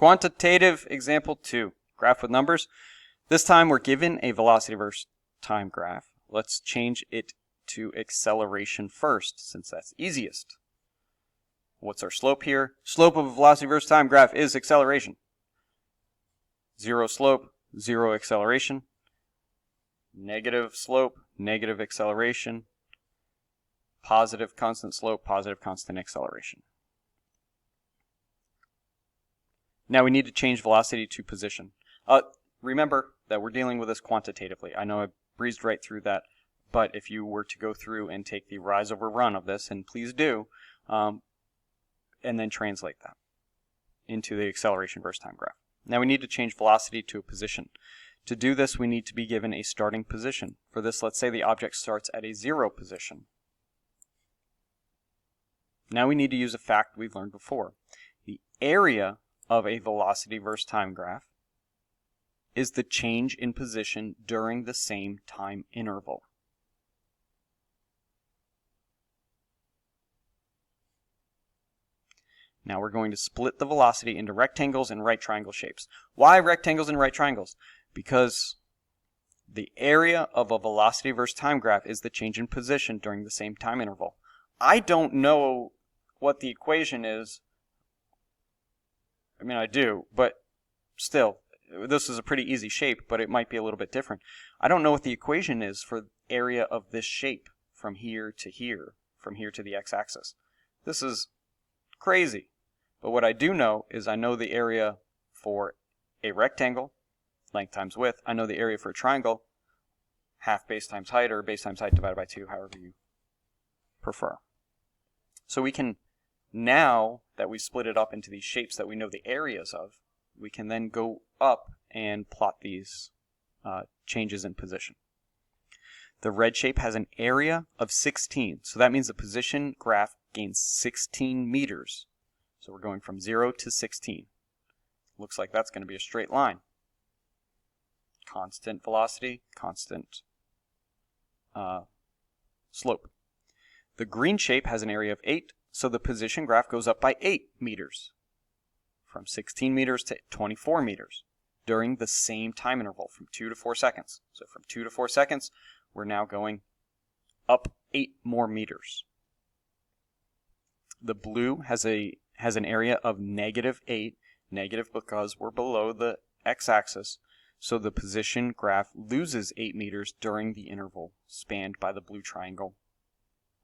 Quantitative example 2, graph with numbers. This time we're given a velocity versus time graph. Let's change it to acceleration first, since that's easiest. What's our slope here? Slope of a velocity versus time graph is acceleration. Zero slope, zero acceleration. Negative slope, negative acceleration. Positive constant slope, positive constant acceleration. Now we need to change velocity to position. Remember that we're dealing with this quantitatively. I know I breezed right through that, but if you were to go through and take the rise over run of this, and please do, and then translate that into the acceleration versus time graph. Now we need to change velocity to a position. To do this, we need to be given a starting position. For this, let's say the object starts at a 0 position. Now we need to use a fact we've learned before. The area of a velocity versus time graph is the change in position during the same time interval. Now we're going to split the velocity into rectangles and right triangle shapes. Why rectangles and right triangles? Because the area of a velocity versus time graph is the change in position during the same time interval. I don't know what the equation is. I mean, I do, but still, this is a pretty easy shape, but it might be a little bit different. I don't know what the equation is for the area of this shape from here to here, from here to the x-axis. This is crazy. But what I do know is I know the area for a rectangle, length times width. I know the area for a triangle, half base times height, or base times height divided by 2, however you prefer. So we can, now that we split it up into these shapes that we know the areas of, we can then go up and plot these changes in position. The red shape has an area of 16, so that means the position graph gains 16 meters. So we're going from 0 to 16. Looks like that's going to be a straight line. Constant velocity, constant slope. The green shape has an area of 8, so the position graph goes up by 8 meters. From 16 meters to 24 meters during the same time interval from 2 to 4 seconds. So from 2 to 4 seconds, we're now going up 8 more meters. The blue has an area of -8, negative because we're below the x-axis, so the position graph loses 8 meters during the interval spanned by the blue triangle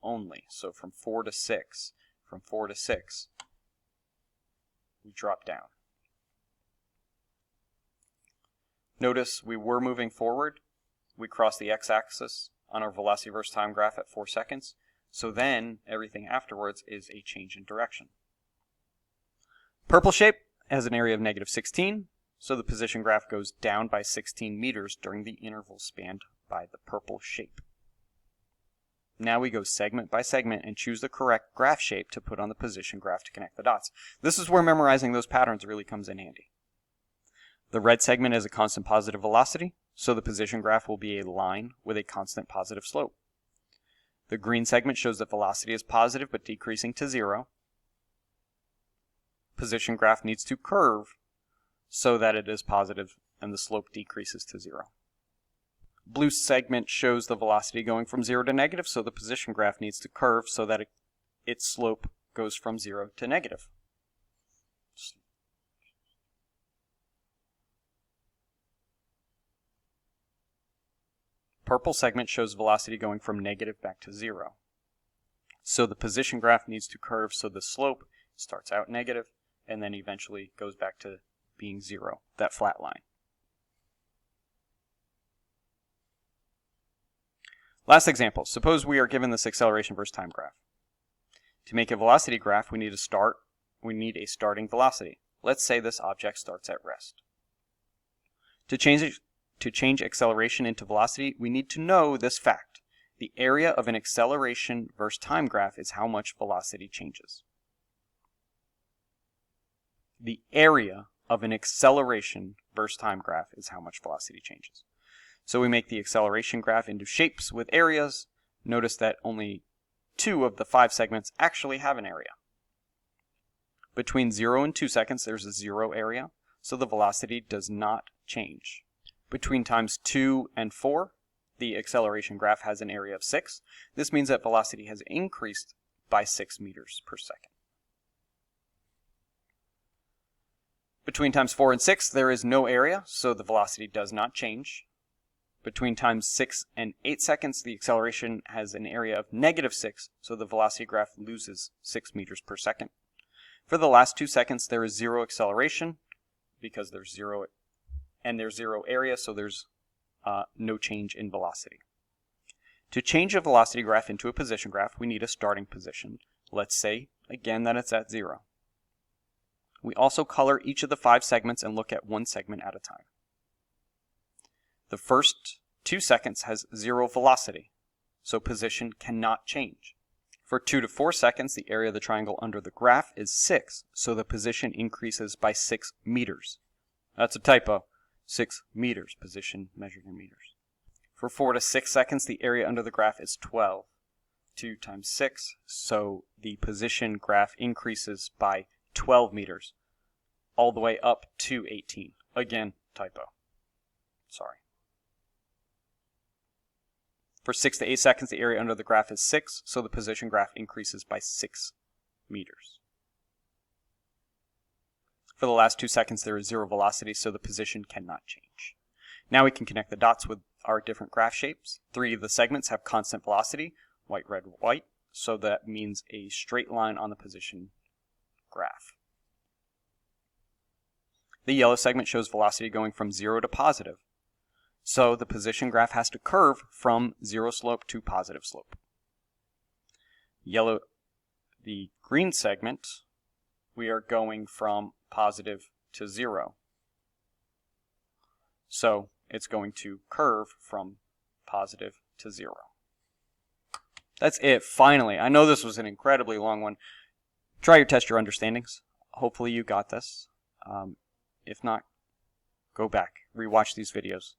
only. So from 4 to 6, we drop down. Notice we were moving forward. We crossed the x-axis on our velocity versus time graph at 4 seconds. So then everything afterwards is a change in direction. Purple shape has an area of -16, so the position graph goes down by 16 meters during the interval spanned by the purple shape. Now we go segment by segment and choose the correct graph shape to put on the position graph to connect the dots. This is where memorizing those patterns really comes in handy. The red segment is a constant positive velocity, so the position graph will be a line with a constant positive slope. The green segment shows that velocity is positive but decreasing to 0. Position graph needs to curve so that it is positive and the slope decreases to 0. Blue segment shows the velocity going from 0 to negative, so the position graph needs to curve so that its slope goes from 0 to negative. Purple segment shows velocity going from negative back to 0. So the position graph needs to curve so the slope starts out negative and then eventually goes back to being 0, that flat line. Last example, suppose we are given this acceleration versus time graph. To make a velocity graph, we need a starting velocity. Let's say this object starts at rest. To change acceleration into velocity, we need to know this fact. The area of an acceleration versus time graph is how much velocity changes. The area of an acceleration versus time graph is how much velocity changes. So we make the acceleration graph into shapes with areas. Notice that only 2 of the 5 segments actually have an area. Between 0 and 2 seconds, there's a 0 area, so the velocity does not change. Between times 2 and 4, the acceleration graph has an area of 6. This means that velocity has increased by 6 meters per second. Between times 4 and 6, there is no area, so the velocity does not change. Between times 6 and 8 seconds, the acceleration has an area of -6, so the velocity graph loses 6 meters per second. For the last 2 seconds, there is 0 acceleration because there's 0 area, so there's no change in velocity. To change a velocity graph into a position graph, we need a starting position. Let's say, again, that it's at 0. We also color each of the 5 segments and look at one segment at a time. The first 2 seconds has 0 velocity, so position cannot change. For 2 to 4 seconds, the area of the triangle under the graph is 6, so the position increases by 6 meters. That's a typo. 6 meters, position measured in meters. For 4 to 6 seconds, the area under the graph is 12. 2 times 6, so the position graph increases by 12 meters, all the way up to 18. Again, typo. Sorry. For 6 to 8 seconds, the area under the graph is 6, so the position graph increases by 6 meters. For the last 2 seconds, there is 0 velocity, so the position cannot change. Now we can connect the dots with our different graph shapes. 3 of the segments have constant velocity, white, red, white, so that means a straight line on the position graph. The yellow segment shows velocity going from 0 to positive. So the position graph has to curve from 0 slope to positive slope. The green segment, we are going from positive to 0. So it's going to curve from positive to 0. That's it, finally. I know this was an incredibly long one. Test your understandings. Hopefully you got this. If not, go back, rewatch these videos.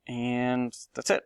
And that's it.